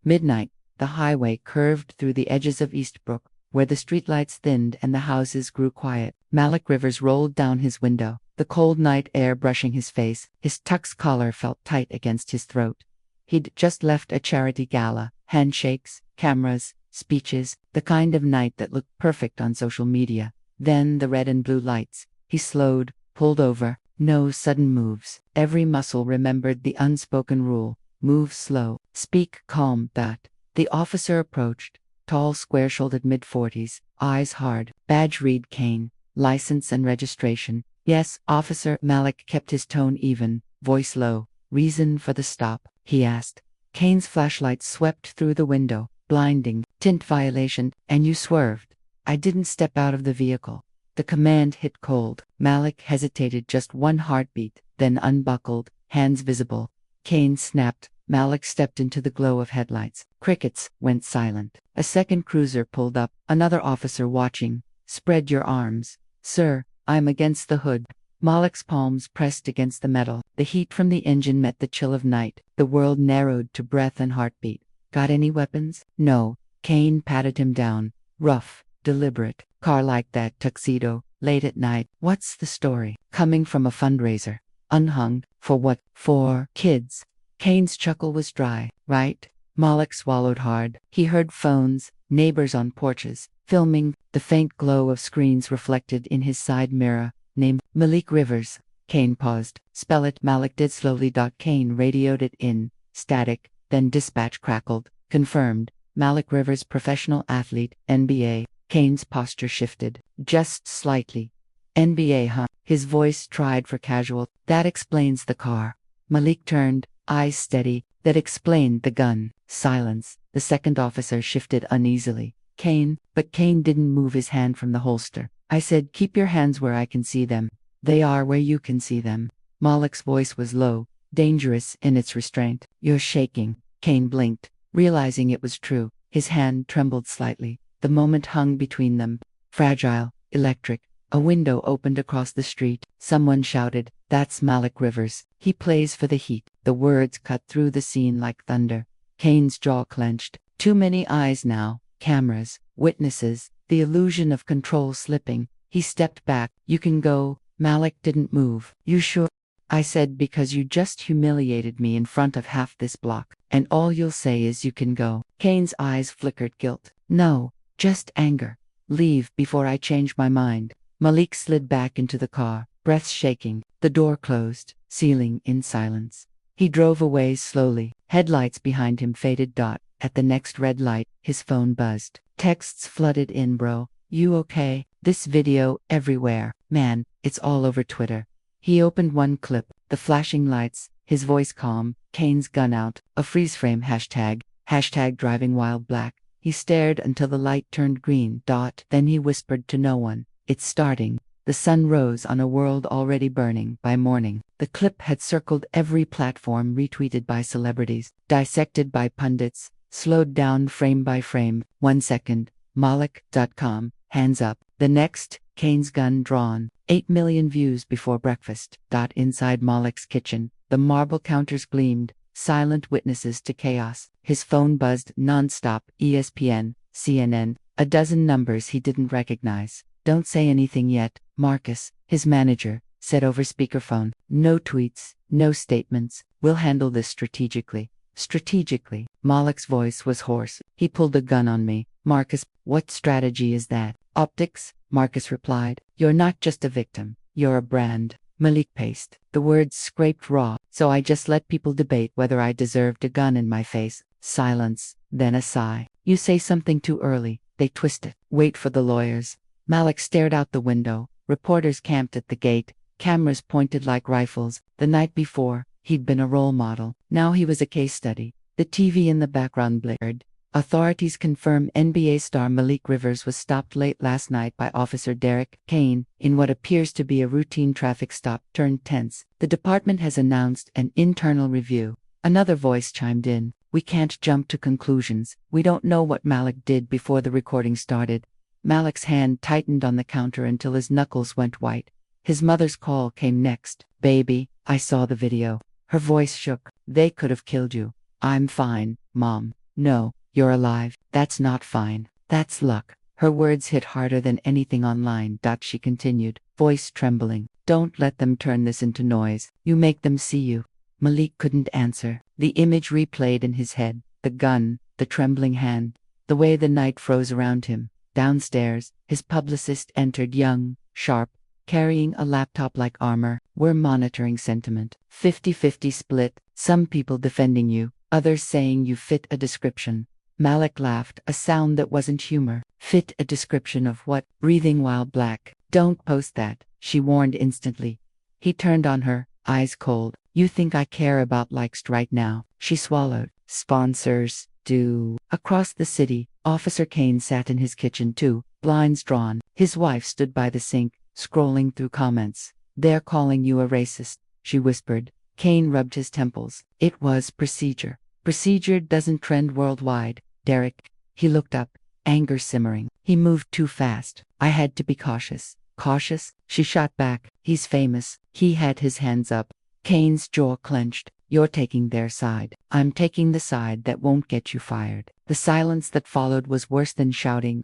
Midnight, the highway curved through the edges of Eastbrook, where the streetlights thinned and the houses grew quiet. Malik Rivers rolled down his window, the cold night air brushing his face. His tux collar felt tight against his throat. He'd just left a charity gala, handshakes, cameras, speeches, the kind of night that looked perfect on social media. Then the red and blue lights. He slowed, pulled over. No sudden moves. Every muscle remembered the unspoken rule. Move slow. Speak calm. That. The officer approached. Tall, square-shouldered mid-40s, eyes hard. Badge read Kane. License and registration. Yes, officer. Malik kept his tone even, voice low. Reason for the stop, he asked. Kane's flashlight swept through the window. Blinding. Tint violation. And you swerved. I didn't step out of the vehicle. The command hit cold. Malik hesitated just one heartbeat, then unbuckled, hands visible. Kane snapped. Malik stepped into the glow of headlights. Crickets went silent. A second cruiser pulled up, another officer watching. Spread your arms. Sir, I'm against the hood. Malik's palms pressed against the metal. The heat from the engine met the chill of night. The world narrowed to breath and heartbeat. Got any weapons? No. Kane patted him down. Rough, deliberate. Car like that, tuxedo, late at night. What's the story? Coming from a fundraiser. Unhung. For what? For kids. Kane's chuckle was dry. Right? Malik swallowed hard. He heard phones, neighbors on porches, filming, the faint glow of screens reflected in his side mirror. Name, Malik Rivers. Kane paused. Spell it. Malik did slowly. Kane radioed it in. Static. Then dispatch crackled. Confirmed. Malik Rivers, professional athlete, NBA. Kane's posture shifted. Just slightly. NBA, huh? His voice tried for casual. That explains the car. Malik turned, eyes steady. That explained the gun. Silence. The second officer shifted uneasily. Kane, but Kane didn't move his hand from the holster. I said, keep your hands where I can see them. They are where you can see them. Malik's voice was low, dangerous in its restraint. You're shaking. Kane blinked, realizing it was true. His hand trembled slightly. The moment hung between them. Fragile, electric. A window opened across the street. Someone shouted, that's Malik Rivers. He plays for the Heat. The words cut through the scene like thunder. Kane's jaw clenched. Too many eyes now. Cameras, witnesses, the illusion of control slipping. He stepped back. You can go. Malik didn't move. You sure? I said, because you just humiliated me in front of half this block, and all you'll say is you can go. Kane's eyes flickered guilt. No, just anger. Leave before I change my mind. Malik slid back into the car, breath shaking. The door closed, sealing in silence. He drove away slowly. Headlights behind him faded. At the next red light, his phone buzzed. Texts flooded in. Bro, you okay? This video, everywhere. Man, it's all over Twitter. He opened one clip, the flashing lights, his voice calm, Kane's gun out, a freeze frame hashtag driving while black. He stared until the light turned green. Then he whispered to no one. It's starting. The sun rose on a world already burning. By morning, the clip had circled every platform, retweeted by celebrities, dissected by pundits, slowed down frame by frame. 1 second, Malik.com, hands up. The next, Kane's gun drawn. 8 million views before breakfast. Inside Malik's kitchen, the marble counters gleamed, silent witnesses to chaos. His phone buzzed nonstop. ESPN, CNN, a dozen numbers he didn't recognize. Don't say anything yet, Marcus, his manager, said over speakerphone. No tweets, no statements. We'll handle this strategically. Strategically. Malik's voice was hoarse. He pulled a gun on me. Marcus, what strategy is that? Optics, Marcus replied. You're not just a victim. You're a brand. Malik paced. The words scraped raw, so I just let people debate whether I deserved a gun in my face. Silence, then a sigh. You say something too early. They twist it. Wait for the lawyers. Malik stared out the window. Reporters camped at the gate. Cameras pointed like rifles. The night before, he'd been a role model. Now he was a case study. The TV in the background blared. Authorities confirm NBA star Malik Rivers was stopped late last night by Officer Derek Kane in what appears to be a routine traffic stop turned tense. The department has announced an internal review. Another voice chimed in. We can't jump to conclusions. We don't know what Malik did before the recording started. Malik's hand tightened on the counter until his knuckles went white. His mother's call came next. Baby, I saw the video. Her voice shook. They could have killed you. I'm fine, Mom. No, you're alive. That's not fine. That's luck. Her words hit harder than anything online. She continued, voice trembling. Don't let them turn this into noise. You make them see you. Malik couldn't answer. The image replayed in his head. The gun, the trembling hand, the way the night froze around him. Downstairs, his publicist entered, young, sharp, carrying a laptop like armor. We're monitoring sentiment. 50-50 split, some people defending you, others saying you fit a description. Malik laughed, a sound that wasn't humor. Fit a description of what? Breathing while black. Don't post that, she warned instantly. He turned on her, eyes cold. You think I care about likes right now? She swallowed. Sponsors do. Across the city, Officer Kane sat in his kitchen too, blinds drawn. His wife stood by the sink, scrolling through comments. They're calling you a racist, she whispered. Kane rubbed his temples. It was procedure. Procedure doesn't trend worldwide, Derek. He looked up, anger simmering. He moved too fast. I had to be cautious. Cautious? She shot back. He's famous. He had his hands up. Kane's jaw clenched. You're taking their side. I'm taking the side that won't get you fired. The silence that followed was worse than shouting.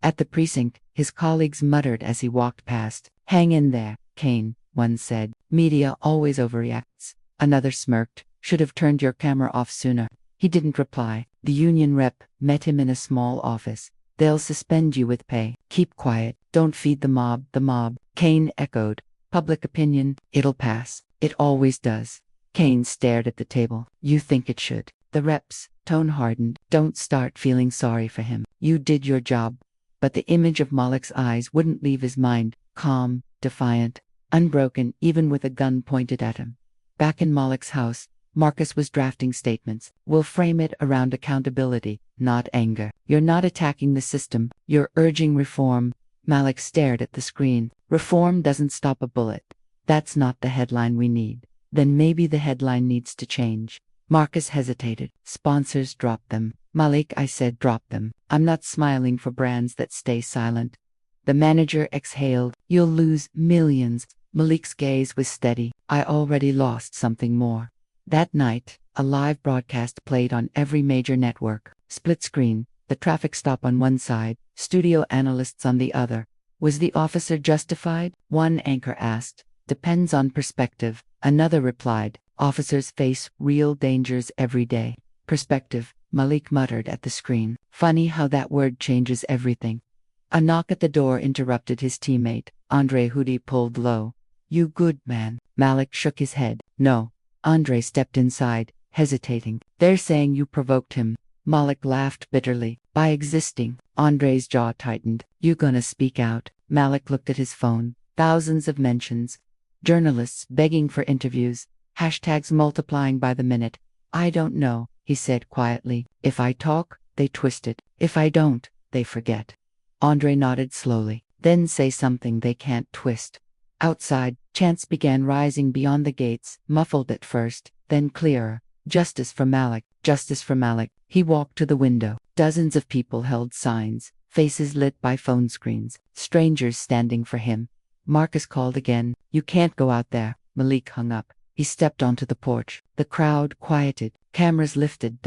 At the precinct, his colleagues muttered as he walked past. Hang in there, Kane, one said. Media always overreacts. Another smirked. Should have turned your camera off sooner. He didn't reply. The union rep met him in a small office. They'll suspend you with pay. Keep quiet. Don't feed the mob. The mob. Kane echoed. Public opinion. It'll pass. It always does. Kane stared at the table. You think it should. The rep's tone hardened. Don't start feeling sorry for him. You did your job. But the image of Malik's eyes wouldn't leave his mind. Calm, defiant, unbroken, even with a gun pointed at him. Back in Malik's house, Marcus was drafting statements. We'll frame it around accountability, not anger. You're not attacking the system. You're urging reform. Malik stared at the screen. Reform doesn't stop a bullet. That's not the headline we need. Then maybe the headline needs to change. Marcus hesitated. Sponsors drop them. Malik, I said drop them. I'm not smiling for brands that stay silent. The manager exhaled. You'll lose millions. Malik's gaze was steady. I already lost something more. That night, a live broadcast played on every major network. Split screen, the traffic stop on one side, studio analysts on the other. Was the officer justified? One anchor asked. Depends on perspective. Another replied. Officers face real dangers every day. Perspective, Malik muttered at the screen. Funny how that word changes everything. A knock at the door interrupted his teammate. Andre hoodie pulled low. You good man? Malik shook his head. No. Andre stepped inside, hesitating. They're saying you provoked him. Malik laughed bitterly. By existing. Andre's jaw tightened. You gonna speak out? Malik looked at his phone. Thousands of mentions. Journalists begging for interviews. Hashtags multiplying by the minute. I don't know, he said quietly. If I talk, they twist it. If I don't, they forget. Andre nodded slowly. Then say something they can't twist. Outside, chants began rising beyond the gates, muffled at first, then clearer. Justice for Malik, justice for Malik. He walked to the window. Dozens of people held signs, faces lit by phone screens, strangers standing for him. Marcus called again. You can't go out there. Malik hung up. He stepped onto the porch. The crowd quieted. Cameras lifted.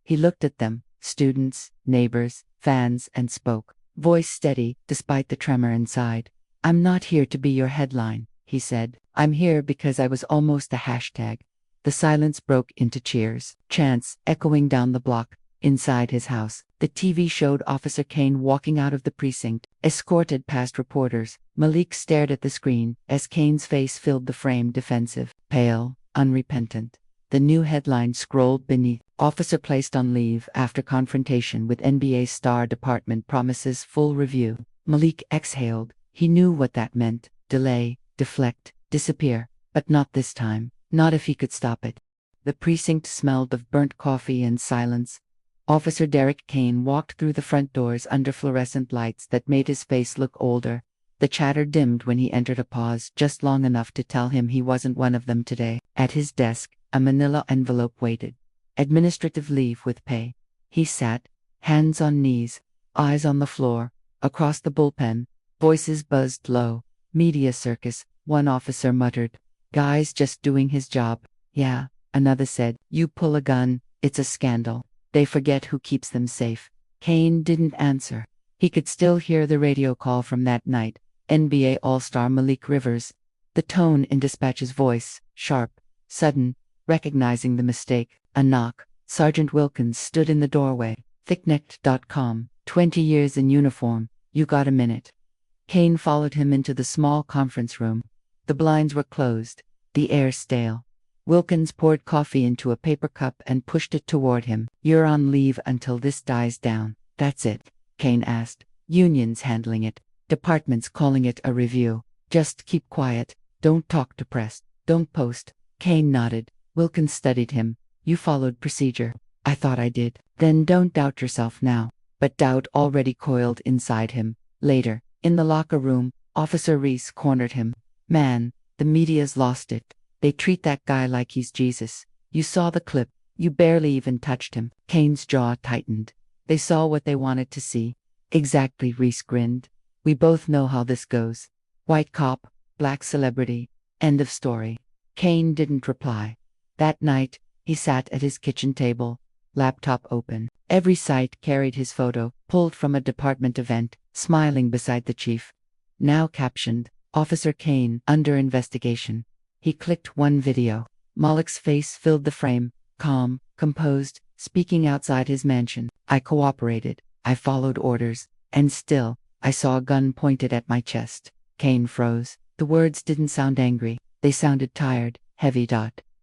He looked at them, students, neighbors, fans, and spoke. Voice steady, despite the tremor inside. I'm not here to be your headline, he said. I'm here because I was almost a hashtag. The silence broke into cheers, chants echoing down the block. Inside his house, the TV showed Officer Kane walking out of the precinct, escorted past reporters. Malik stared at the screen as Kane's face filled the frame, defensive, pale, unrepentant. The new headline scrolled beneath. Officer placed on leave after confrontation with NBA star, department promises full review. Malik exhaled. He knew what that meant. Delay, deflect, disappear. But not this time. Not if he could stop it. The precinct smelled of burnt coffee and silence. Officer Derek Kane walked through the front doors under fluorescent lights that made his face look older. The chatter dimmed when he entered, a pause just long enough to tell him he wasn't one of them today. At his desk, a manila envelope waited. Administrative leave with pay. He sat, hands on knees, eyes on the floor. Across the bullpen, voices buzzed low. Media circus, one officer muttered. Guy's just doing his job. Yeah, another said. You pull a gun, it's a scandal. They forget who keeps them safe. Kane didn't answer. He could still hear the radio call from that night. NBA All-Star Malik Rivers. The tone in dispatch's voice, sharp, sudden, recognizing the mistake. A knock. Sergeant Wilkins stood in the doorway. Thicknecked.com. 20 years in uniform. You got a minute? Kane followed him into the small conference room. The blinds were closed. The air stale. Wilkins poured coffee into a paper cup and pushed it toward him. You're on leave until this dies down. That's it? Kane asked. Unions handling it. Departments calling it a review. Just keep quiet. Don't talk to press. Don't post. Kane nodded. Wilkins studied him. You followed procedure. I thought I did. Then don't doubt yourself now. But doubt already coiled inside him. Later, in the locker room, Officer Reese cornered him. Man, the media's lost it. They treat that guy like he's Jesus. You saw the clip. You barely even touched him. Kane's jaw tightened. They saw what they wanted to see. Exactly, Reese grinned. We both know how this goes. White cop, black celebrity. End of story. Kane didn't reply. That night, he sat at his kitchen table, laptop open. Every site carried his photo, pulled from a department event, smiling beside the chief. Now captioned, Officer Kane, under investigation. He clicked one video. Malik's face filled the frame, calm, composed, speaking outside his mansion. I cooperated. I followed orders. And still, I saw a gun pointed at my chest. Kane froze. The words didn't sound angry. They sounded tired, heavy.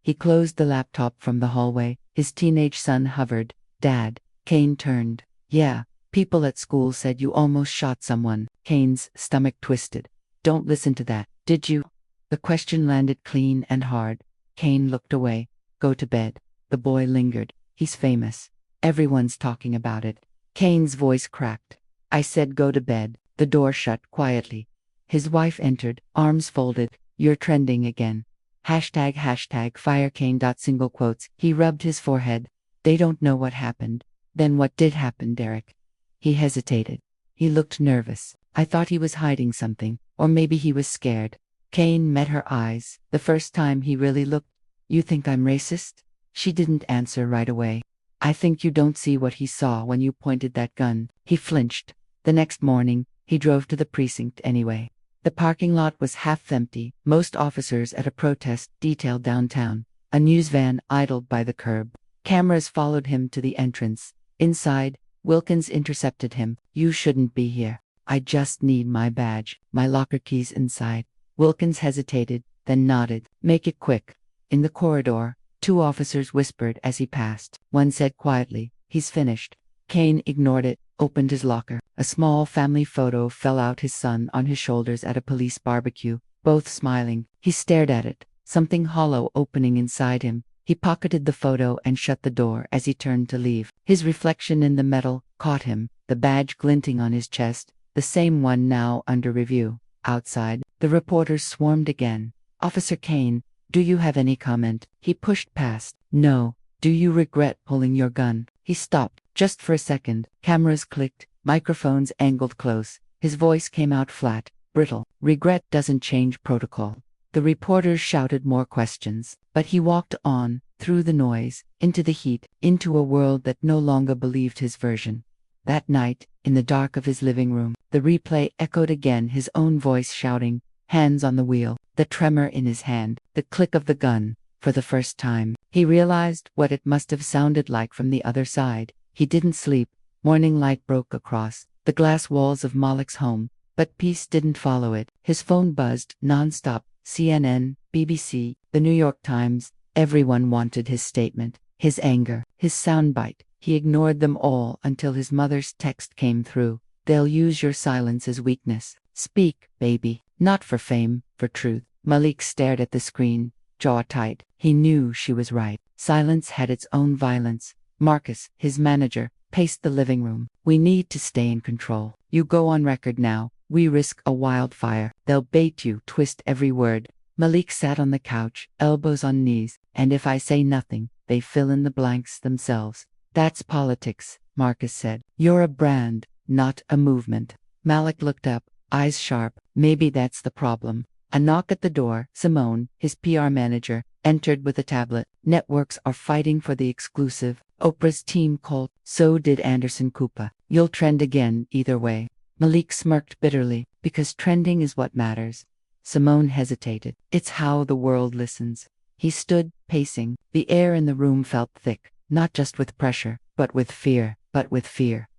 He closed the laptop from the hallway. His teenage son hovered. Dad. Kane turned. Yeah, people at school said you almost shot someone. Kane's stomach twisted. Don't listen to that, did you? The question landed clean and hard. Kane looked away. Go to bed. The boy lingered. He's famous. Everyone's talking about it. Kane's voice cracked. I said go to bed. The door shut quietly. His wife entered, arms folded. You're trending again. Hashtag fire Kane. Single quotes. He rubbed his forehead. They don't know what happened. Then what did happen, Derek? He hesitated. He looked nervous. I thought he was hiding something, or maybe he was scared. Kane met her eyes, the first time he really looked. You think I'm racist? She didn't answer right away. I think you don't see what he saw when you pointed that gun. He flinched. The next morning, he drove to the precinct anyway. The parking lot was half empty, most officers at a protest detailed downtown. A news van idled by the curb. Cameras followed him to the entrance. Inside, Wilkins intercepted him. You shouldn't be here. I just need my badge, my locker keys inside. Wilkins hesitated, then nodded. Make it quick. In the corridor, two officers whispered as he passed. One said quietly, he's finished. Kane ignored it, opened his locker. A small family photo fell out, his son on his shoulders at a police barbecue, both smiling. He stared at it, something hollow opening inside him. He pocketed the photo and shut the door as he turned to leave. His reflection in the metal caught him, the badge glinting on his chest, the same one now under review. Outside, the reporters swarmed again. Officer Kane, do you have any comment? He pushed past. No. Do you regret pulling your gun? He stopped, just for a second. Cameras clicked, microphones angled close. His voice came out flat, brittle. Regret doesn't change protocol. The reporters shouted more questions, but he walked on, through the noise, into the heat, into a world that no longer believed his version. That night, in the dark of his living room, the replay echoed again, his own voice shouting, hands on the wheel, the tremor in his hand, the click of the gun. For the first time, he realized what it must have sounded like from the other side. He didn't sleep. Morning light broke across the glass walls of Malik's home, but peace didn't follow it. His phone buzzed nonstop. CNN, BBC, the New York Times. Everyone wanted his statement, his anger, his soundbite. He ignored them all until his mother's text came through. They'll use your silence as weakness. Speak, baby. Not for fame, for truth. Malik stared at the screen, jaw tight. He knew she was right. Silence had its own violence. Marcus, his manager, paced the living room. We need to stay in control. You go on record now. We risk a wildfire. They'll bait you, twist every word. Malik sat on the couch, elbows on knees. And if I say nothing, they fill in the blanks themselves. That's politics, Marcus said. You're a brand, not a movement. Malik looked up, eyes sharp. Maybe that's the problem. A knock at the door. Simone, his PR manager, entered with a tablet. Networks are fighting for the exclusive, Oprah's team called. So did Anderson Cooper. You'll trend again either way. Malik smirked bitterly, because trending is what matters. Simone hesitated. It's how the world listens. He stood, pacing. The air in the room felt thick, not just with pressure, but with fear.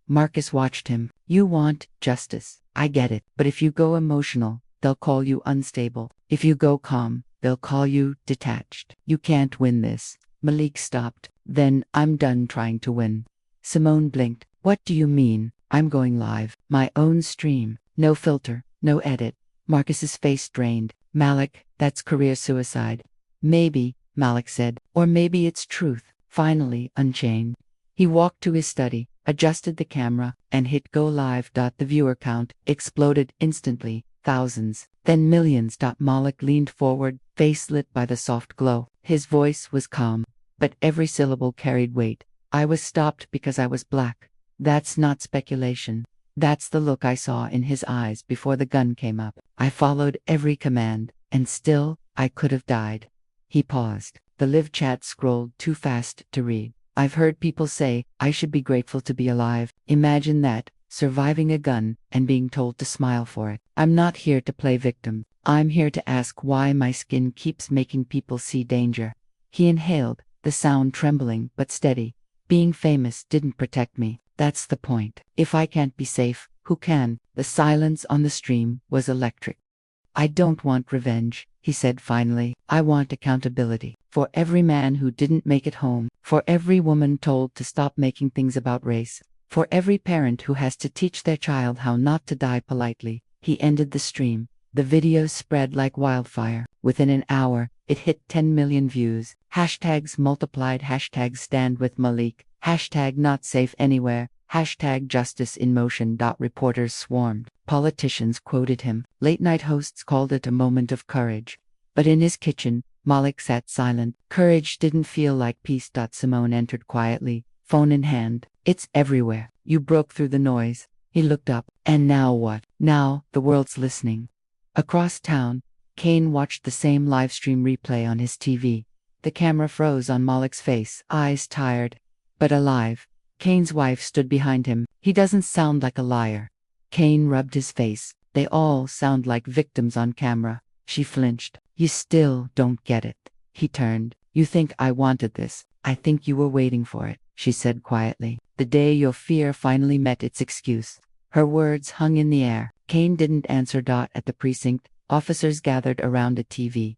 Marcus watched him. You want justice. I get it. But if you go emotional, they'll call you unstable. If you go calm, they'll call you detached. You can't win this. Malik stopped. Then, I'm done trying to win. Simone blinked. What do you mean? I'm going live. My own stream. No filter, no edit. Marcus's face drained. Malik, that's career suicide. Maybe, Malik said. Or maybe it's truth. Finally, unchained. He walked to his study, adjusted the camera, and hit go live. The viewer count exploded instantly. Thousands, then millions. Malik leaned forward, face lit by the soft glow. His voice was calm, but every syllable carried weight. I was stopped because I was black. That's not speculation. That's the look I saw in his eyes before the gun came up. I followed every command, and still, I could have died. He paused. The live chat scrolled too fast to read. I've heard people say, I should be grateful to be alive. Imagine that, surviving a gun, and being told to smile for it. I'm not here to play victim. I'm here to ask why my skin keeps making people see danger. He inhaled, the sound trembling but steady. Being famous didn't protect me. That's the point. If I can't be safe, who can? The silence on the stream was electric. I don't want revenge, he said finally. I want accountability. For every man who didn't make it home. For every woman told to stop making things about race. For every parent who has to teach their child how not to die politely. He ended the stream. The video spread like wildfire. Within an hour, it hit 10 million views. Hashtags multiplied. Hashtag stand with Malik. Hashtag not safe anywhere. Hashtag justice in motion. Reporters swarmed. Politicians quoted him. Late-night hosts called it a moment of courage. But in his kitchen, Malik sat silent. Courage didn't feel like peace. Simone entered quietly, phone in hand. It's everywhere. You broke through the noise. He looked up. And now what? Now, the world's listening. Across town, Kane watched the same livestream replay on his TV. The camera froze on Malik's face, eyes tired, but alive. Kane's wife stood behind him. He doesn't sound like a liar. Kane rubbed his face. They all sound like victims on camera. She flinched. You still don't get it. He turned. You think I wanted this. I think you were waiting for it, she said quietly. The day your fear finally met its excuse. Her words hung in the air. Kane didn't answer. At the precinct, officers gathered around a TV.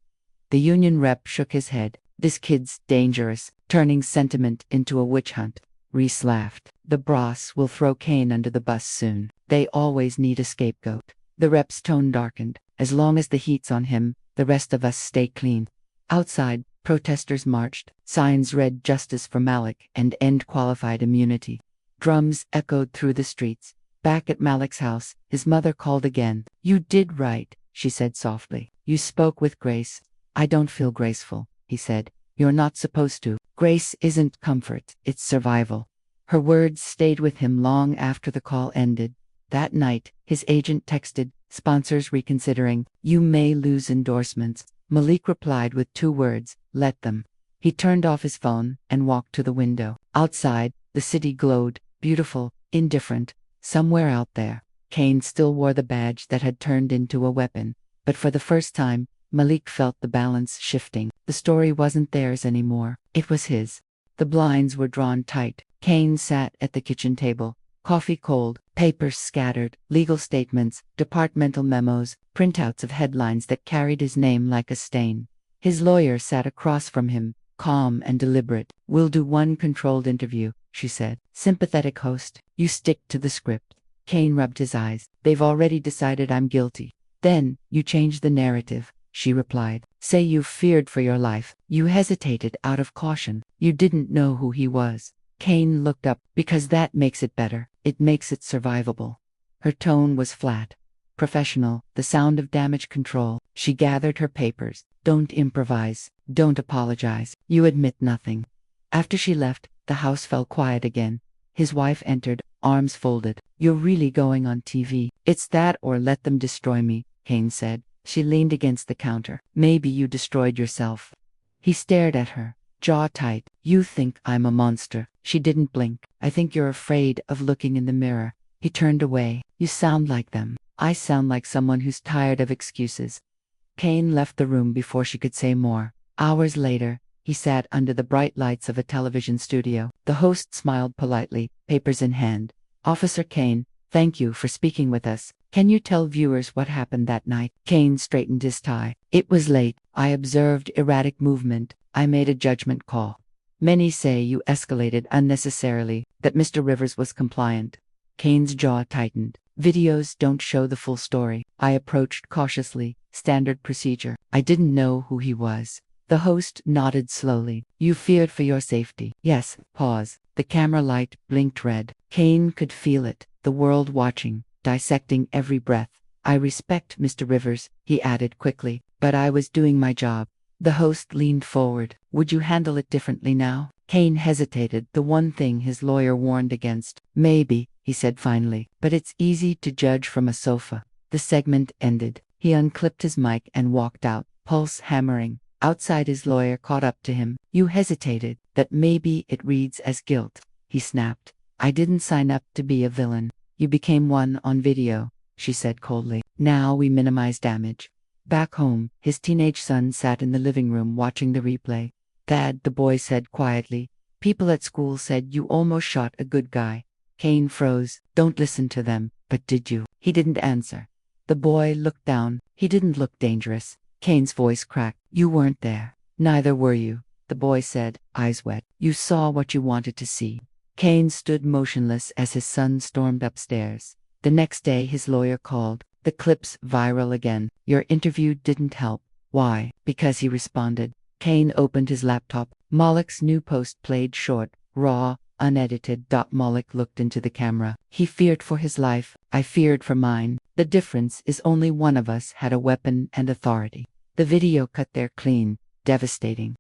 The union rep shook his head. This kid's dangerous, turning sentiment into a witch hunt. Reese laughed. The brass will throw Kane under the bus soon. They always need a scapegoat. The rep's tone darkened. As long as the heat's on him, the rest of us stay clean. Outside, protesters marched. Signs read justice for Malik and end qualified immunity. Drums echoed through the streets. Back at Malik's house, his mother called again. You did right, she said softly. You spoke with grace. I don't feel graceful, he said. You're not supposed to. Grace isn't comfort, it's survival. Her words stayed with him long after the call ended. That night, his agent texted, sponsors reconsidering. You may lose endorsements. Malik replied with 2 words, let them. He turned off his phone and walked to the window. Outside, the city glowed, beautiful, indifferent. Somewhere out there, Kane still wore the badge that had turned into a weapon. But for the first time, Malik felt the balance shifting. The story wasn't theirs anymore. It was his. The blinds were drawn tight. Kane sat at the kitchen table. Coffee cold, papers scattered, legal statements, departmental memos, printouts of headlines that carried his name like a stain. His lawyer sat across from him, calm and deliberate. We'll do one controlled interview, she said. Sympathetic host, you stick to the script. Kane rubbed his eyes. They've already decided I'm guilty. Then, you change the narrative, she replied. Say you feared for your life. You hesitated out of caution. You didn't know who he was. Kane looked up. Because that makes it better. It makes it survivable. Her tone was flat, professional, the sound of damage control. She gathered her papers. Don't improvise. Don't apologize. You admit nothing. After she left, the house fell quiet again. His wife entered, arms folded. You're really going on TV. It's that or let them destroy me, Kane said. She leaned against the counter. Maybe you destroyed yourself. He stared at her. jaw tight. You think I'm a monster. She didn't blink. I think you're afraid of looking in the mirror. He turned away. You sound like them. I sound like someone who's tired of excuses. Kane left the room before she could say more. Hours later, he sat under the bright lights of a television studio. The host smiled politely, papers in hand. Officer Kane, thank you for speaking with us. Can you tell viewers what happened that night? Kane straightened his tie. It was late. I observed erratic movement. I made a judgment call. Many say you escalated unnecessarily, that Mr. Rivers was compliant. Kane's jaw tightened. Videos don't show the full story. I approached cautiously, standard procedure. I didn't know who he was. The host nodded slowly. You feared for your safety. Yes. Pause. The camera light blinked red. Kane could feel it, the world watching, dissecting every breath. I respect Mr. Rivers, he added quickly, but I was doing my job. The host leaned forward. Would you handle it differently now? Kane hesitated, the one thing his lawyer warned against. Maybe, he said finally, but it's easy to judge from a sofa. The segment ended. He unclipped his mic and walked out, pulse hammering. Outside, his lawyer caught up to him. You hesitated, that maybe it reads as guilt, he snapped. I didn't sign up to be a villain. You became one on video, she said coldly. Now we minimize damage. Back home, his teenage son sat in the living room watching the replay. Dad, the boy said quietly, people at school said you almost shot a good guy. Kane froze. Don't listen to them. But did you? He didn't answer. The boy looked down. He didn't look dangerous. Kane's voice cracked. You weren't there. Neither were you, the boy said, eyes wet. You saw what you wanted to see. Kane stood motionless as his son stormed upstairs. The next day his lawyer called. The clip's viral again. Your interview didn't help. Why? Because he responded. Kane opened his laptop. Moloch's new post played short, raw, unedited. Moloch looked into the camera. He feared for his life. I feared for mine. The difference is only one of us had a weapon and authority. The video cut there clean, devastating.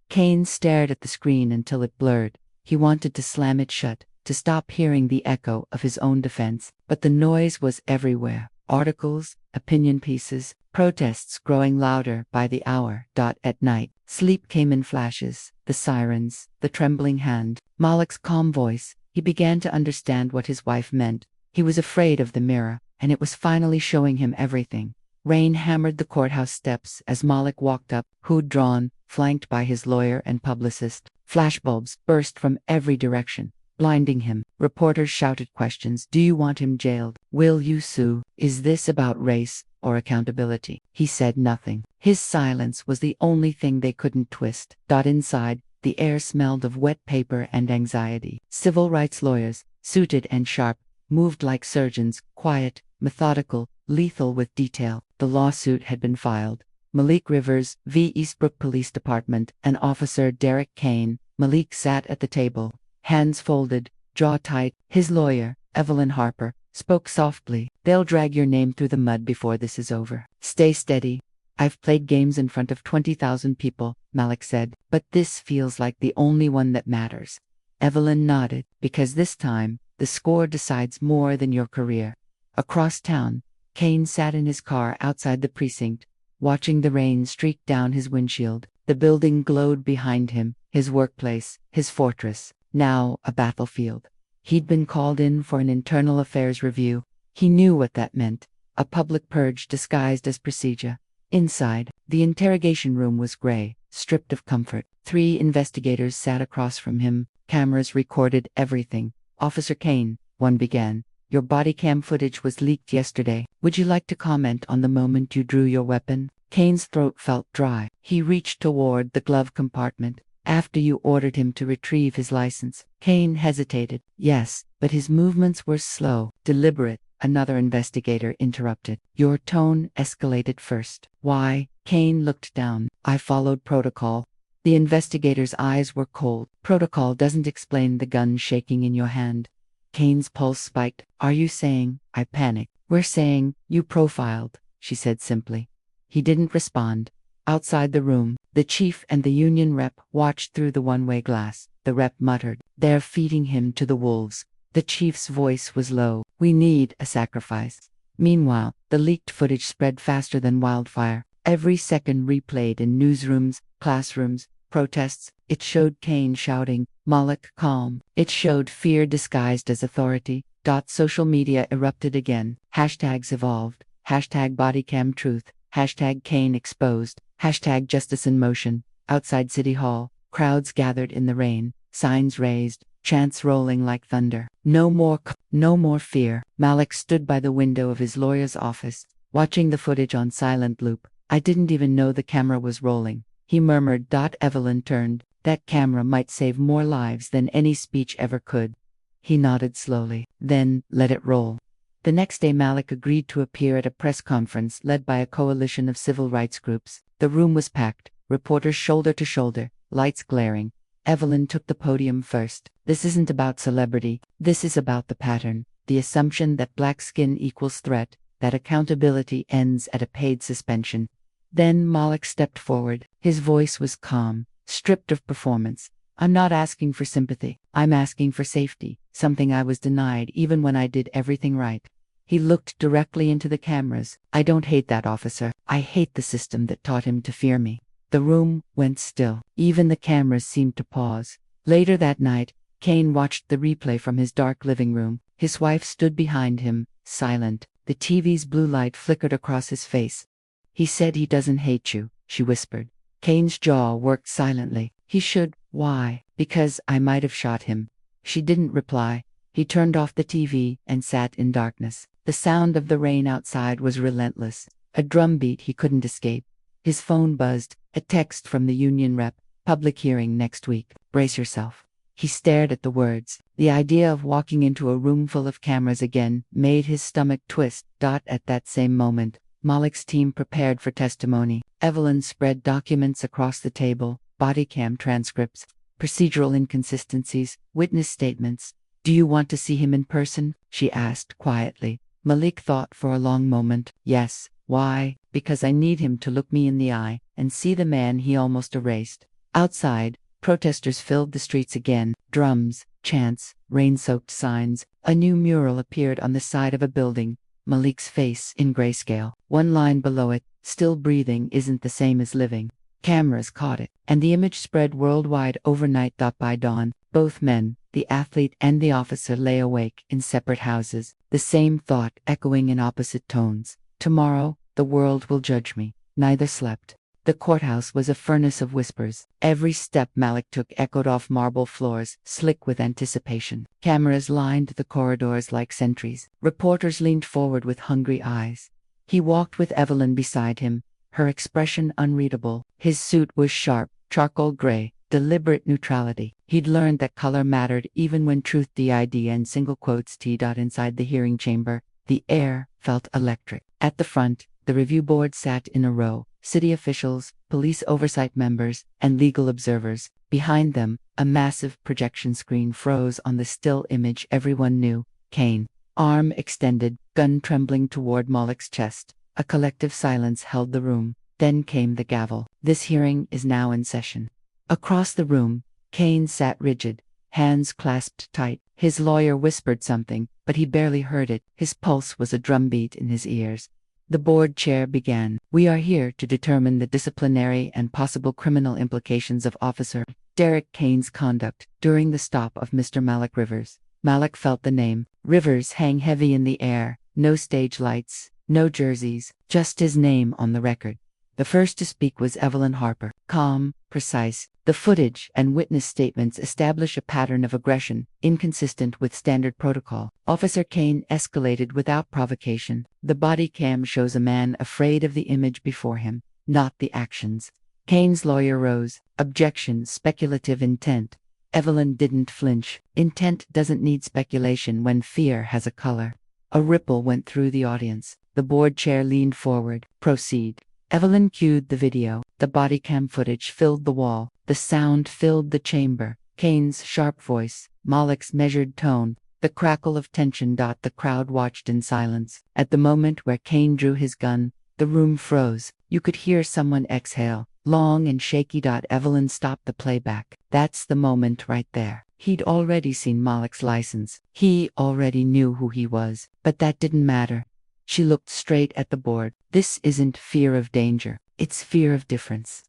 Kane stared at the screen until it blurred. He wanted to slam it shut, to stop hearing the echo of his own defense, but the noise was everywhere. Articles, opinion pieces, protests growing louder by the hour. At night, sleep came in flashes, the sirens, the trembling hand, Moloch's calm voice. He began to understand what his wife meant. He was afraid of the mirror, and it was finally showing him everything. Rain hammered the courthouse steps as Moloch walked up, hood drawn, flanked by his lawyer and publicist. Flashbulbs burst from every direction, blinding him. Reporters shouted questions. Do you want him jailed? Will you sue? Is this about race or accountability? He said nothing. His silence was the only thing they couldn't twist. Inside, the air smelled of wet paper and anxiety. Civil rights lawyers, suited and sharp, moved like surgeons, quiet, methodical, lethal with detail. The lawsuit had been filed. Malik Rivers, v. Eastbrook Police Department, and Officer Derek Kane. Malik sat at the table, hands folded, jaw tight. His lawyer, Evelyn Harper, spoke softly. They'll drag your name through the mud before this is over. Stay steady. I've played games in front of 20,000 people, Malik said, but this feels like the only one that matters. Evelyn nodded, because this time, the score decides more than your career. Across town, Kane sat in his car outside the precinct, watching the rain streak down his windshield. The building glowed behind him, his workplace, his fortress, now a battlefield. He'd been called in for an internal affairs review. He knew what that meant, a public purge disguised as procedure. Inside, the interrogation room was gray, stripped of comfort. 3 investigators sat across from him. Cameras recorded everything. Officer Kane, one began. Your body cam footage was leaked yesterday. Would you like to comment on the moment you drew your weapon? Kane's throat felt dry. He reached toward the glove compartment. After you ordered him to retrieve his license. Kane hesitated. Yes, but his movements were slow, deliberate. Another investigator interrupted. Your tone escalated first. Why? Kane looked down. I followed protocol. The investigator's eyes were cold. Protocol doesn't explain the gun shaking in your hand. Kane's pulse spiked. Are you saying? I panicked. We're saying, you profiled, she said simply. He didn't respond. Outside the room, the chief and the union rep watched through the one-way glass. The rep muttered, they're feeding him to the wolves. The chief's voice was low. We need a sacrifice. Meanwhile, the leaked footage spread faster than wildfire. Every second replayed in newsrooms, classrooms, protests, It showed Cain shouting, "Malik, calm." It showed fear disguised as authority. Social media erupted again. Hashtags evolved. Hashtag bodycam truth. Hashtag Cain exposed. Hashtag justice in motion. Outside City Hall, crowds gathered in the rain, signs raised, chants rolling like thunder. No more fear. Malik stood by the window of his lawyer's office, watching the footage on silent loop. "I didn't even know the camera was rolling," he murmured. Evelyn turned. "That camera might save more lives than any speech ever could." He nodded slowly. "Then, let it roll." The next day Malik agreed to appear at a press conference led by a coalition of civil rights groups. The room was packed, reporters shoulder to shoulder, lights glaring. Evelyn took the podium first. "This isn't about celebrity. This is about the pattern, the assumption that black skin equals threat, that accountability ends at a paid suspension." Then Malik stepped forward. His voice was calm, stripped of performance. "I'm not asking for sympathy. I'm asking for safety, something I was denied even when I did everything right." He looked directly into the cameras. "I don't hate that officer. I hate the system that taught him to fear me." The room went still. Even the cameras seemed to pause. Later that night, Cain watched the replay from his dark living room. His wife stood behind him, silent. The TV's blue light flickered across his face. "He said he doesn't hate you," she whispered. Cain's jaw worked silently. "He should." "Why?" "Because I might have shot him." She didn't reply. He turned off the TV and sat in darkness. The sound of the rain outside was relentless, a drumbeat he couldn't escape. His phone buzzed, a text from the union rep, "Public hearing next week. Brace yourself." He stared at the words. The idea of walking into a room full of cameras again made his stomach twist. At that same moment, Malik's team prepared for testimony. Evelyn spread documents across the table, bodycam transcripts, procedural inconsistencies, witness statements. "Do you want to see him in person?" she asked quietly. Malik thought for a long moment. "Yes." "Why?" "Because I need him to look me in the eye and see the man he almost erased." Outside, protesters filled the streets again. Drums, chants, rain-soaked signs. A new mural appeared on the side of a building. Malik's face in grayscale. One line below it, "Still breathing isn't the same as living." Cameras caught it, and the image spread worldwide overnight. By dawn, both men, the athlete and the officer, lay awake in separate houses, the same thought echoing in opposite tones. "Tomorrow, the world will judge me." Neither slept. The courthouse was a furnace of whispers. Every step Malik took echoed off marble floors, slick with anticipation. Cameras lined the corridors like sentries. Reporters leaned forward with hungry eyes. He walked with Evelyn beside him, her expression unreadable. His suit was sharp, charcoal gray, deliberate neutrality. He'd learned that color mattered even when truth did and single quotes t. Inside the hearing chamber, the air felt electric. At the front, the review board sat in a row. City officials, police oversight members, and legal observers. Behind them, a massive projection screen froze on the still image everyone knew: Cain. Arm extended, gun trembling toward Malik's chest. A collective silence held the room. Then came the gavel. "This hearing is now in session." Across the room, Cain sat rigid, hands clasped tight. His lawyer whispered something, but he barely heard it. His pulse was a drumbeat in his ears. The board chair began. "We are here to determine the disciplinary and possible criminal implications of Officer Derek Cain's conduct during the stop of Mr. Malik Rivers." Malik felt the name. Rivers hang heavy in the air. No stage lights, no jerseys, just his name on the record. The first to speak was Evelyn Harper. Calm, precise, the footage and witness statements establish a pattern of aggression, inconsistent with standard protocol. Officer Cain escalated without provocation. The body cam shows a man afraid of the image before him, not the actions. Cain's lawyer rose. "Objection, speculative intent." Evelyn didn't flinch. "Intent doesn't need speculation when fear has a color." A ripple went through the audience. The board chair leaned forward. "Proceed." Evelyn cued the video. The body cam footage filled the wall. The sound filled the chamber. Cain's sharp voice, Malik's measured tone, the crackle of tension. The crowd watched in silence. At the moment where Cain drew his gun, the room froze. You could hear someone exhale, long and shaky. Evelyn stopped the playback. That's the moment right there. He'd already seen Malik's license. He already knew who he was. But that didn't matter. She looked straight at the board. "This isn't fear of danger. It's fear of difference."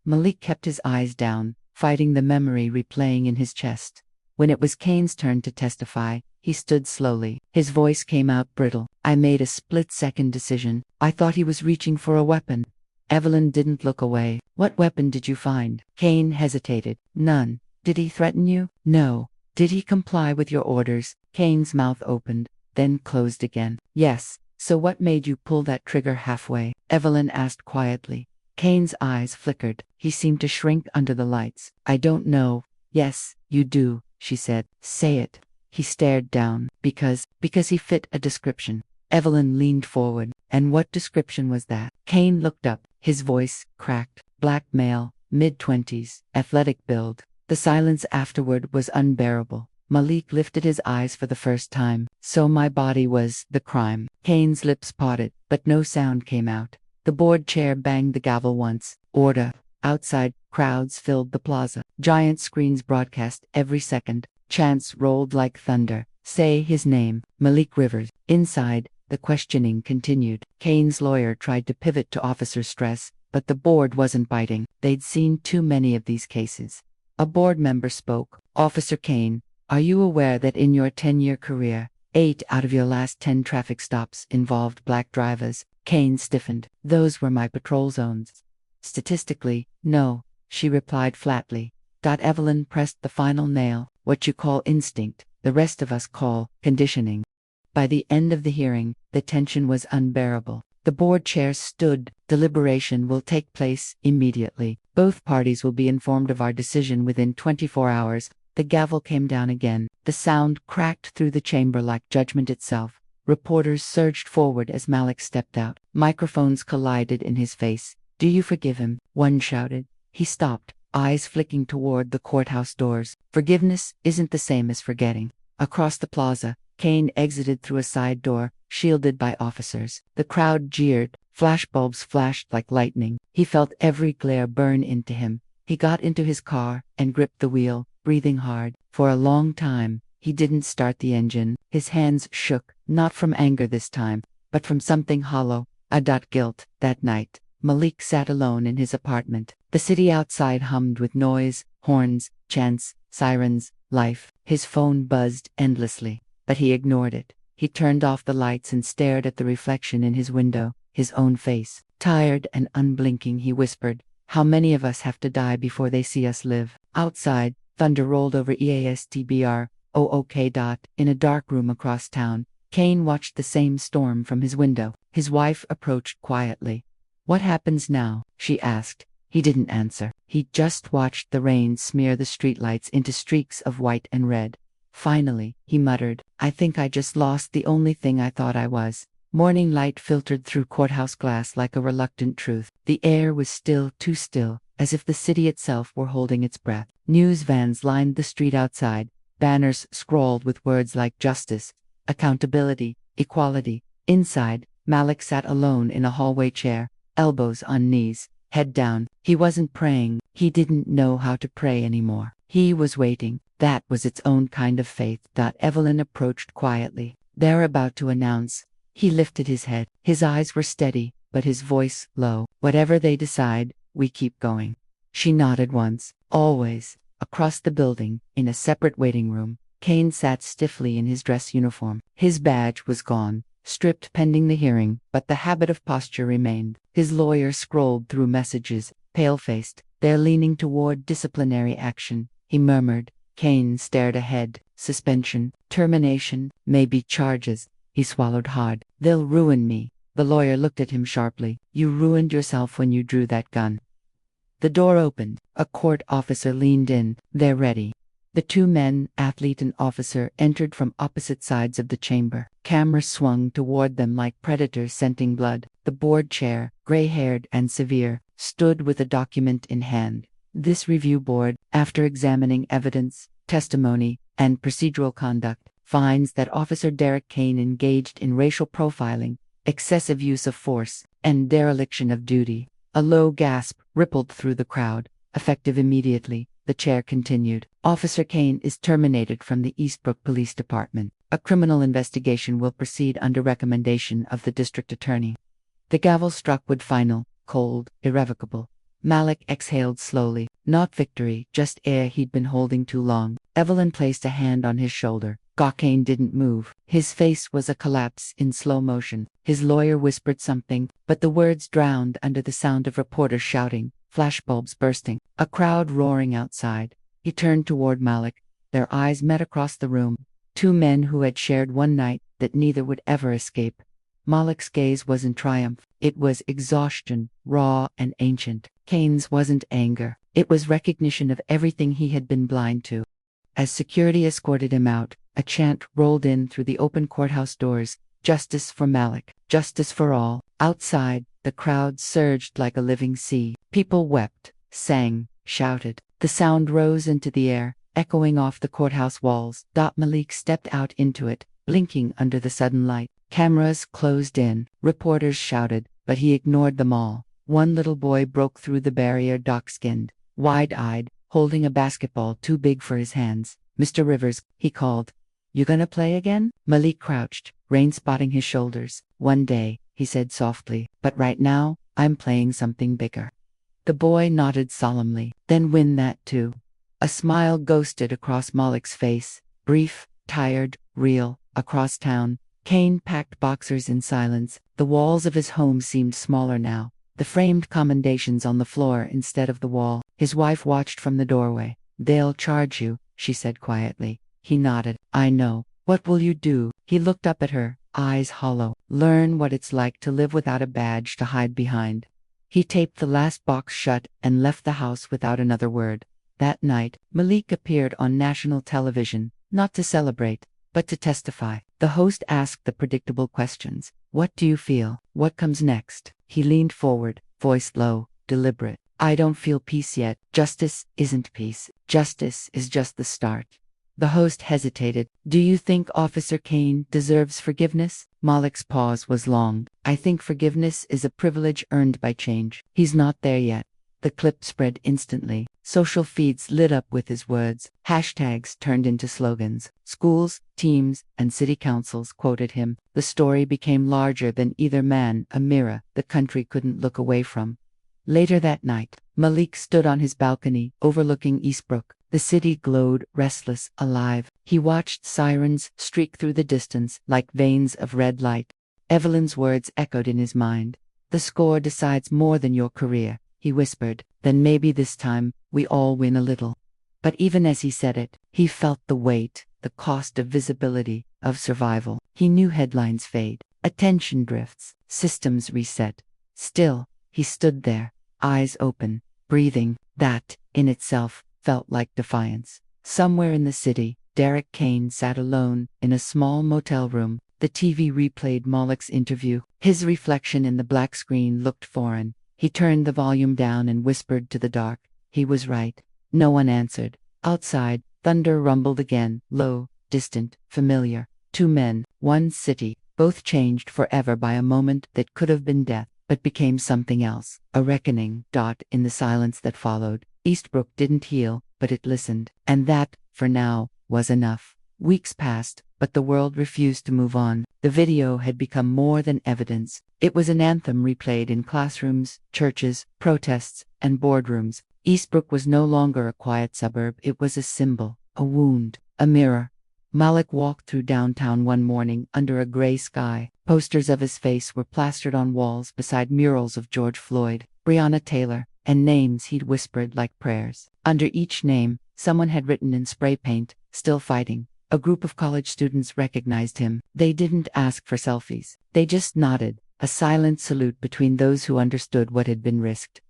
Malik kept his eyes down, fighting the memory replaying in his chest. When it was Kane's turn to testify, he stood slowly. His voice came out brittle. I made a split-second decision. I thought he was reaching for a weapon. Evelyn didn't look away. What weapon did you find? Kane hesitated. None. Did he threaten you? No. Did he comply with your orders? Kane's mouth opened, then closed again. Yes. So what made you pull that trigger halfway? Evelyn asked quietly. Kane's eyes flickered. He seemed to shrink under the lights. I don't know. Yes, you do, she said. Say it. He stared down. Because he fit a description. Evelyn leaned forward. And what description was that? Kane looked up. His voice cracked. Black male, mid-20s, athletic build. The silence afterward was unbearable. Malik lifted his eyes for the first time. So my body was the crime. Kane's lips parted, but no sound came out. The board chair banged the gavel once. Order. Outside, crowds filled the plaza. Giant screens broadcast every second. Chants rolled like thunder. Say his name, Malik Rivers. Inside, the questioning continued. Kane's lawyer tried to pivot to officer stress, but the board wasn't biting. They'd seen too many of these cases. A board member spoke. Officer Kane, are you aware that in your 10-year career, 8 out of your last 10 traffic stops involved black drivers? Kane stiffened. Those were my patrol zones. Statistically, no, she replied flatly. Evelyn pressed the final nail. What you call instinct, the rest of us call conditioning. By the end of the hearing, the tension was unbearable. The board chair stood. Deliberation will take place immediately. Both parties will be informed of our decision within 24 hours. The gavel came down again. The sound cracked through the chamber like judgment itself. Reporters surged forward as Malik stepped out. Microphones collided in his face. Do you forgive him? One shouted. He stopped, eyes flicking toward the courthouse doors. Forgiveness isn't the same as forgetting. Across the plaza, Kane exited through a side door, shielded by officers. The crowd jeered. Flashbulbs flashed like lightning. He felt every glare burn into him. He got into his car and gripped the wheel, breathing hard. For a long time, he didn't start the engine. His hands shook, not from anger this time, but from something hollow. Guilt. That night, Malik sat alone in his apartment. The city outside hummed with noise, horns, chants, sirens, life. His phone buzzed endlessly, but he ignored it. He turned off the lights and stared at the reflection in his window, his own face. Tired and unblinking, he whispered, how many of us have to die before they see us live? Outside, thunder rolled over EASTBR, OOK. In a dark room across town, Kane watched the same storm from his window. His wife approached quietly. What happens now? She asked. He didn't answer. He just watched the rain smear the streetlights into streaks of white and red. Finally, he muttered, I think I just lost the only thing I thought I was. Morning light filtered through courthouse glass like a reluctant truth. The air was still, too still, as if the city itself were holding its breath. News vans lined the street outside, banners scrawled with words like justice, accountability, equality. Inside, Malik sat alone in a hallway chair, elbows on knees, head down. He wasn't praying. He didn't know how to pray anymore. He was waiting. That was its own kind of faith. Evelyn approached quietly. They're about to announce. He lifted his head. His eyes were steady, but his voice low. Whatever they decide, we keep going. She nodded once. Always. Across the building, in a separate waiting room, Kane sat stiffly in his dress uniform. His badge was gone, stripped pending the hearing, but the habit of posture remained. His lawyer scrolled through messages, pale-faced. They're leaning toward disciplinary action, he murmured. Kane stared ahead. Suspension, termination, maybe charges. He swallowed hard. They'll ruin me. The lawyer looked at him sharply. You ruined yourself when you drew that gun. The door opened. A court officer leaned in. They're ready. The two men, athlete and officer, entered from opposite sides of the chamber. Cameras swung toward them like predators scenting blood. The board chair, gray-haired and severe, stood with a document in hand. This review board, after examining evidence, testimony, and procedural conduct, finds that Officer Derek Kane engaged in racial profiling, excessive use of force, and dereliction of duty. A low gasp rippled through the crowd. Effective immediately, the chair continued. Officer Kane is terminated from the Eastbrook Police Department. A criminal investigation will proceed under recommendation of the district attorney. The gavel struck with final, cold, irrevocable. Malik exhaled slowly. Not victory, just air he'd been holding too long. Evelyn placed a hand on his shoulder. Gawkane didn't move. His face was a collapse in slow motion. His lawyer whispered something, but the words drowned under the sound of reporters shouting, flashbulbs bursting, a crowd roaring outside. He turned toward Malik. Their eyes met across the room. Two men who had shared one night that neither would ever escape. Malik's gaze wasn't triumph. It was exhaustion, raw and ancient. Kane's wasn't anger. It was recognition of everything he had been blind to. As security escorted him out, a chant rolled in through the open courthouse doors. Justice for Malik. Justice for all. Outside, the crowd surged like a living sea. People wept, sang, shouted. The sound rose into the air, echoing off the courthouse walls. Malik stepped out into it, blinking under the sudden light. Cameras closed in. Reporters shouted, but he ignored them all. One little boy broke through the barrier, dark-skinned, wide-eyed, holding a basketball too big for his hands. "Mr. Rivers," he called. "You gonna play again?" Malik crouched, rain spotting his shoulders. "One day," he said softly, "but right now, I'm playing something bigger." The boy nodded solemnly. "Then win that too." A smile ghosted across Malik's face, brief, tired, real. Across town, Kane packed boxers in silence. The walls of his home seemed smaller now, the framed commendations on the floor instead of the wall. His wife watched from the doorway. "They'll charge you," she said quietly. He nodded. "I know. What will you do?" He looked up at her, eyes hollow. "Learn what it's like to live without a badge to hide behind." He taped the last box shut and left the house without another word. That night, Malik appeared on national television, not to celebrate, but to testify. The host asked the predictable questions. "What do you feel? What comes next?" He leaned forward, voice low, deliberate. "I don't feel peace yet. Justice isn't peace. Justice is just the start." The host hesitated. "Do you think Officer Kane deserves forgiveness?" Malik's pause was long. "I think forgiveness is a privilege earned by change. He's not there yet." The clip spread instantly. Social feeds lit up with his words. Hashtags turned into slogans. Schools, teams, and city councils quoted him. The story became larger than either man, a mirror the country couldn't look away from. Later that night, Malik stood on his balcony, overlooking Eastbrook. The city glowed, restless, alive. He watched sirens streak through the distance like veins of red light. Evelyn's words echoed in his mind. "The score decides more than your career," he whispered. "Then maybe this time, we all win a little." But even as he said it, he felt the weight, the cost of visibility, of survival. He knew headlines fade, attention drifts, systems reset. Still, he stood there, eyes open, breathing. That, in itself, felt like defiance. Somewhere in the city, Derek Kane sat alone, in a small motel room. The TV replayed Malik's interview. His reflection in the black screen looked foreign. He turned the volume down and whispered to the dark. He was right. No one answered. Outside, thunder rumbled again, low, distant, familiar. Two men, one city, both changed forever by a moment that could have been death, but became something else. A reckoning. In the silence that followed, Eastbrook didn't heal, but it listened. And that, for now, was enough. Weeks passed, but the world refused to move on. The video had become more than evidence. It was an anthem replayed in classrooms, churches, protests, and boardrooms. Eastbrook was no longer a quiet suburb. It was a symbol, a wound, a mirror. Malik walked through downtown one morning under a gray sky. Posters of his face were plastered on walls beside murals of George Floyd, Breonna Taylor, and names he'd whispered like prayers. Under each name, someone had written in spray paint, "Still fighting." A group of college students recognized him. They didn't ask for selfies. They just nodded, a silent salute between those who understood what had been risked.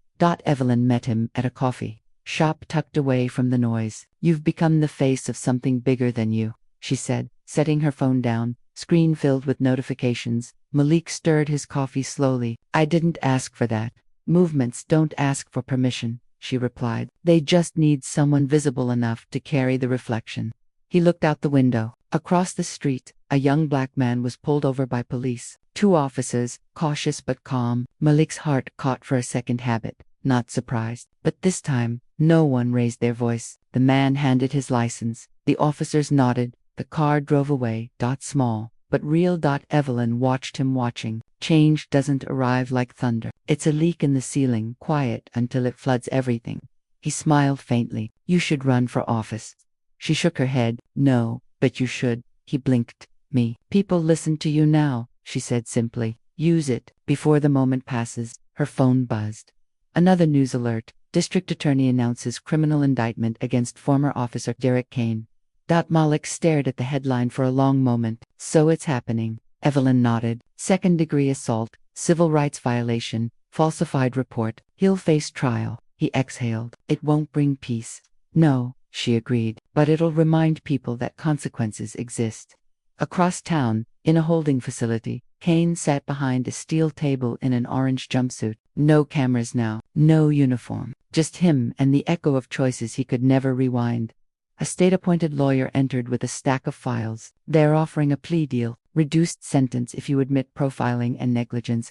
Evelyn met him at a coffee shop tucked away from the noise. "You've become the face of something bigger than you," she said, setting her phone down, screen filled with notifications. Malik stirred his coffee slowly. "I didn't ask for that. Movements don't ask for permission," she replied. "They just need someone visible enough to carry the reflection." He looked out the window. Across the street, a young black man was pulled over by police. Two officers, cautious but calm. Malik's heart caught for a second habit, not surprised. But this time, no one raised their voice. The man handed his license. The officers nodded. The car drove away. Small, but real. Evelyn watched him watching. Change doesn't arrive like thunder. It's a leak in the ceiling, quiet until it floods everything. He smiled faintly. You should run for office. She shook her head. No, but you should. He blinked. Me. People listen to you now, she said simply. Use it. Before the moment passes. Her phone buzzed. Another news alert. District Attorney announces criminal indictment against former officer Derek Kane. Malik stared at the headline for a long moment. So it's happening. Evelyn nodded. Second-degree assault, civil rights violation, falsified report. He'll face trial. He exhaled. It won't bring peace. No, she agreed, but it'll remind people that consequences exist. Across town, in a holding facility, Kane sat behind a steel table in an orange jumpsuit. No cameras now, no uniform, just him and the echo of choices he could never rewind. A state-appointed lawyer entered with a stack of files. They're offering a plea deal, reduced sentence if you admit profiling and negligence.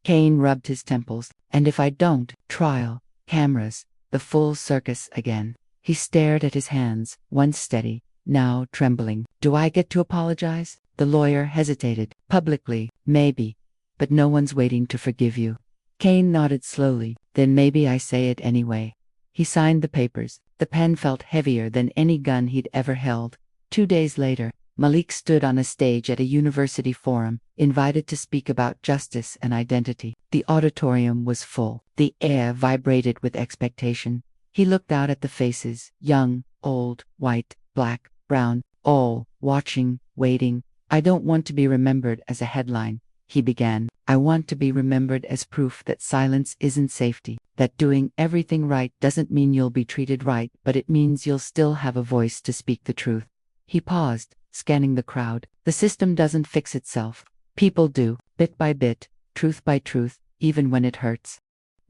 Kane rubbed his temples. And if I don't, trial, cameras, the full circus again. He stared at his hands, once steady, now trembling. Do I get to apologize? The lawyer hesitated. Publicly, maybe. But no one's waiting to forgive you. Kane nodded slowly. Then maybe I say it anyway. He signed the papers. The pen felt heavier than any gun he'd ever held. 2 days later, Malik stood on a stage at a university forum, invited to speak about justice and identity. The auditorium was full. The air vibrated with expectation. He looked out at the faces, young, old, white, black, brown, all watching, waiting. I don't want to be remembered as a headline, he began. I want to be remembered as proof that silence isn't safety, that doing everything right doesn't mean you'll be treated right, but it means you'll still have a voice to speak the truth. He paused, scanning the crowd. The system doesn't fix itself. People do, bit by bit, truth by truth, even when it hurts.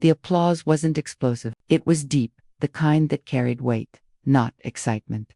The applause wasn't explosive. It was deep, the kind that carried weight, not excitement.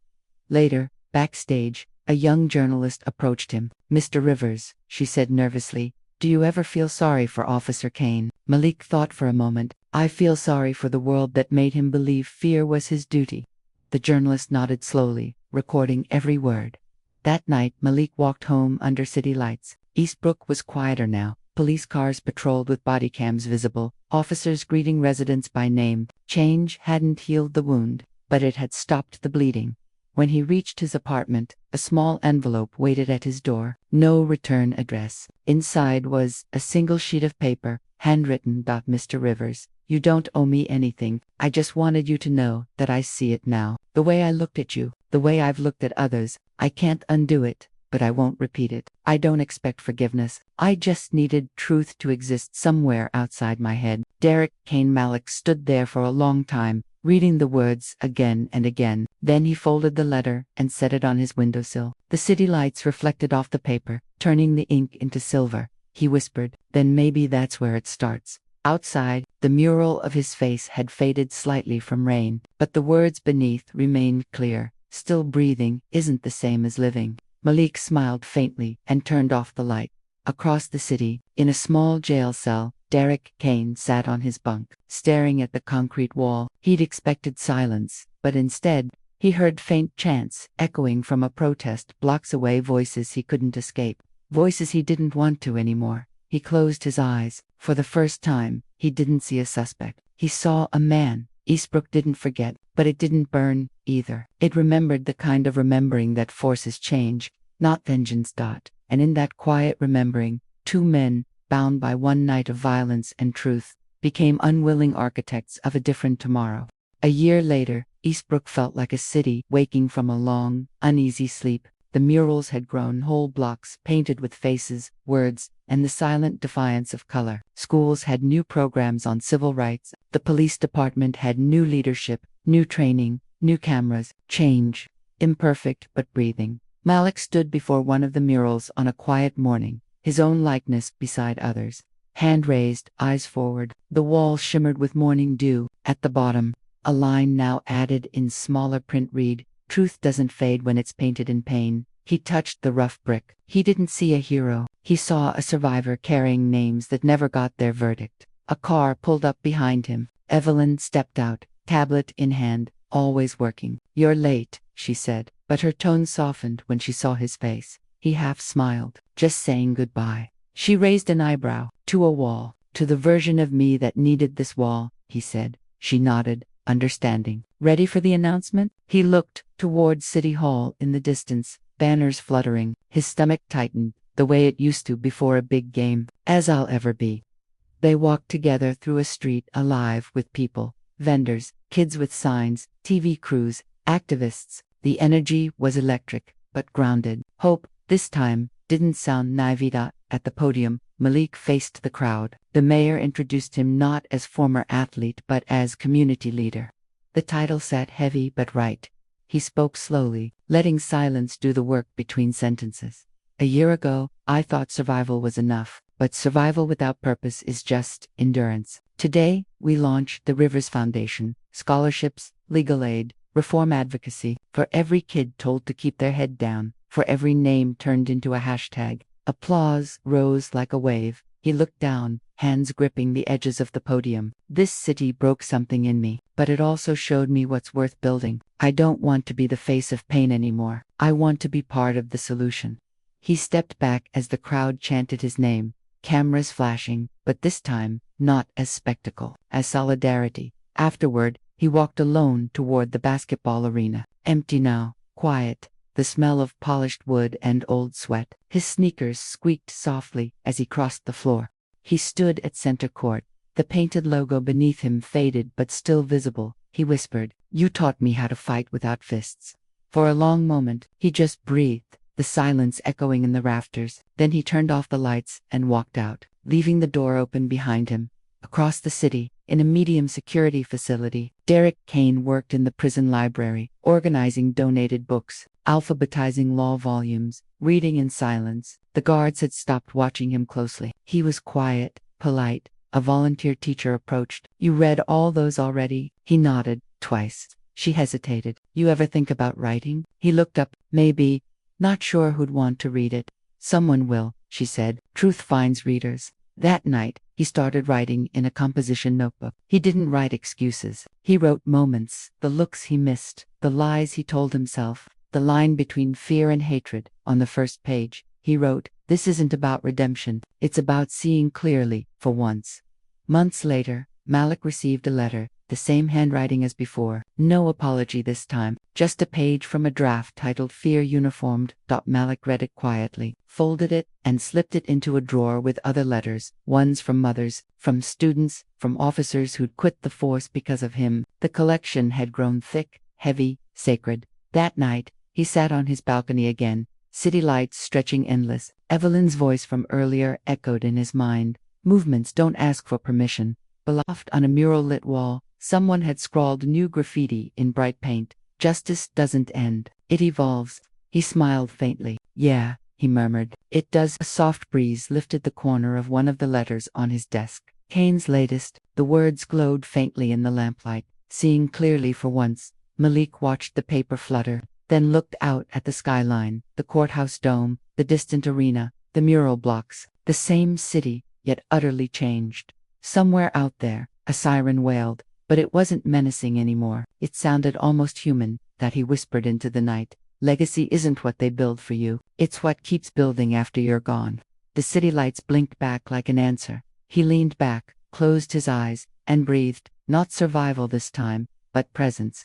Later, backstage, a young journalist approached him. Mr. Rivers, she said nervously, do you ever feel sorry for Officer Kane? Malik thought for a moment. I feel sorry for the world that made him believe fear was his duty. The journalist nodded slowly, recording every word. That night, Malik walked home under city lights. Eastbrook was quieter now. Police cars patrolled with body cams visible, officers greeting residents by name. Change hadn't healed the wound, but it had stopped the bleeding. When he reached his apartment, a small envelope waited at his door. No return address. Inside was a single sheet of paper, handwritten. Mr. Rivers, you don't owe me anything. I just wanted you to know that I see it now. The way I looked at you, the way I've looked at others, I can't undo it, but I won't repeat it. I don't expect forgiveness. I just needed truth to exist somewhere outside my head. Derek Kane Malik stood there for a long time, reading the words again and again. Then he folded the letter and set it on his windowsill. The city lights reflected off the paper, turning the ink into silver. He whispered, then maybe that's where it starts. Outside, the mural of his face had faded slightly from rain, but the words beneath remained clear. Still breathing isn't the same as living. Malik smiled faintly and turned off the light. Across the city, in a small jail cell, Derek Kane sat on his bunk, staring at the concrete wall. He'd expected silence, but instead, he heard faint chants echoing from a protest blocks away, voices he couldn't escape, voices he didn't want to anymore. He closed his eyes. For the first time, he didn't see a suspect. He saw a man. Eastbrook didn't forget, but it didn't burn either. It remembered the kind of remembering that forces change, not vengeance. And in that quiet remembering, 2 men, bound by one night of violence and truth, became unwilling architects of a different tomorrow. A year later, Eastbrook felt like a city waking from a long, uneasy sleep. The murals had grown whole blocks painted with faces, words, and the silent defiance of color. Schools had new programs on civil rights. The police department had new leadership, new training, new cameras. Change. Imperfect but breathing. Malik stood before one of the murals on a quiet morning, his own likeness beside others. Hand raised, eyes forward. The wall shimmered with morning dew. At the bottom, a line now added in smaller print read, "Truth doesn't fade when it's painted in pain." He touched the rough brick. He didn't see a hero. He saw a survivor carrying names that never got their verdict. A car pulled up behind him. Evelyn stepped out, tablet in hand, always working. "You're late," she said, but her tone softened when she saw his face. He half smiled. "Just saying goodbye." She raised an eyebrow. To a wall. To the version of me that needed this wall, he said. She nodded, understanding. Ready for the announcement? He looked toward City Hall in the distance, banners fluttering. His stomach tightened, the way it used to before a big game. As I'll ever be. They walked together through a street alive with people, vendors, kids with signs, TV crews, activists. The energy was electric, but grounded. Hope, this time, didn't sound naivete. At the podium, Malik faced the crowd. The mayor introduced him not as former athlete but as community leader. The title sat heavy but right. He spoke slowly, letting silence do the work between sentences. A year ago, I thought survival was enough, but survival without purpose is just endurance. Today, we launch the Rivers Foundation, scholarships, legal aid, reform advocacy, for every kid told to keep their head down, for every name turned into a hashtag. Applause rose like a wave. He looked down, hands gripping the edges of the podium. This city broke something in me, but it also showed me what's worth building. I don't want to be the face of pain anymore. I want to be part of the solution. He stepped back as the crowd chanted his name, cameras flashing, but this time, not as spectacle, as solidarity. Afterward, he walked alone toward the basketball arena. Empty now, quiet. The smell of polished wood and old sweat. His sneakers squeaked softly as he crossed the floor. He stood at center court, the painted logo beneath him faded but still visible. He whispered, "You taught me how to fight without fists." For a long moment, he just breathed, the silence echoing in the rafters. Then he turned off the lights and walked out, leaving the door open behind him. Across the city, in a medium security facility, Derek Kane worked in the prison library, organizing donated books, alphabetizing law volumes, reading in silence. The guards had stopped watching him closely. He was quiet, polite. A volunteer teacher approached. "You read all those already?" He nodded, twice. She hesitated. "You ever think about writing?" He looked up. "Maybe. Not sure who'd want to read it." "Someone will," she said. "Truth finds readers." That night, he started writing in a composition notebook. He didn't write excuses. He wrote moments, the looks he missed, the lies he told himself, the line between fear and hatred. On the first page, he wrote, "This isn't about redemption, it's about seeing clearly, for once." Months later, Malik received a letter, the same handwriting as before. No apology this time, just a page from a draft titled "Fear Uniformed." Malik read it quietly, folded it, and slipped it into a drawer with other letters, ones from mothers, from students, from officers who'd quit the force because of him. The collection had grown thick, heavy, sacred. That night, he sat on his balcony again, city lights stretching endless. Evelyn's voice from earlier echoed in his mind. Movements don't ask for permission. Below, on a mural-lit wall, someone had scrawled new graffiti in bright paint. "Justice doesn't end. It evolves." He smiled faintly. "Yeah," he murmured. "It does." A soft breeze lifted the corner of one of the letters on his desk. Kane's latest. The words glowed faintly in the lamplight. Seeing clearly for once, Malik watched the paper flutter, then looked out at the skyline, the courthouse dome, the distant arena, the mural blocks. The same city, yet utterly changed. Somewhere out there, a siren wailed, but it wasn't menacing anymore. It sounded almost human. That he whispered into the night. "Legacy isn't what they build for you, it's what keeps building after you're gone." The city lights blinked back like an answer. He leaned back, closed his eyes, and breathed, not survival this time, but presence.